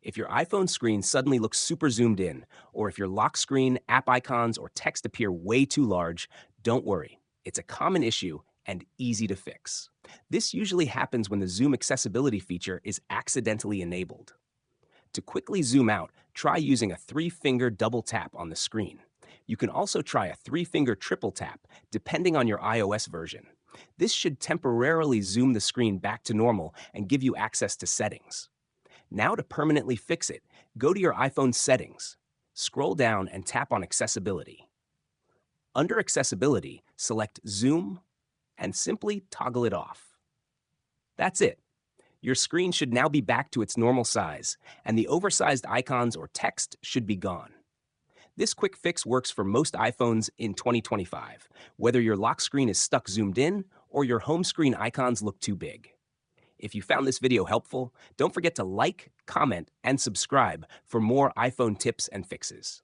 If your iPhone screen suddenly looks super zoomed in, or if your lock screen, app icons, or text appear way too large, don't worry. It's a common issue and easy to fix. This usually happens when the zoom accessibility feature is accidentally enabled. To quickly zoom out, try using a three-finger double tap on the screen. You can also try a three-finger triple tap, depending on your iOS version. This should temporarily zoom the screen back to normal and give you access to settings. Now to permanently fix it, go to your iPhone settings, scroll down and tap on accessibility. Under accessibility, select zoom and simply toggle it off. That's it. Your screen should now be back to its normal size, and the oversized icons or text should be gone. This quick fix works for most iPhones in 2025, whether your lock screen is stuck zoomed in or your home screen icons look too big. If you found this video helpful, don't forget to like, comment, and subscribe for more iPhone tips and fixes.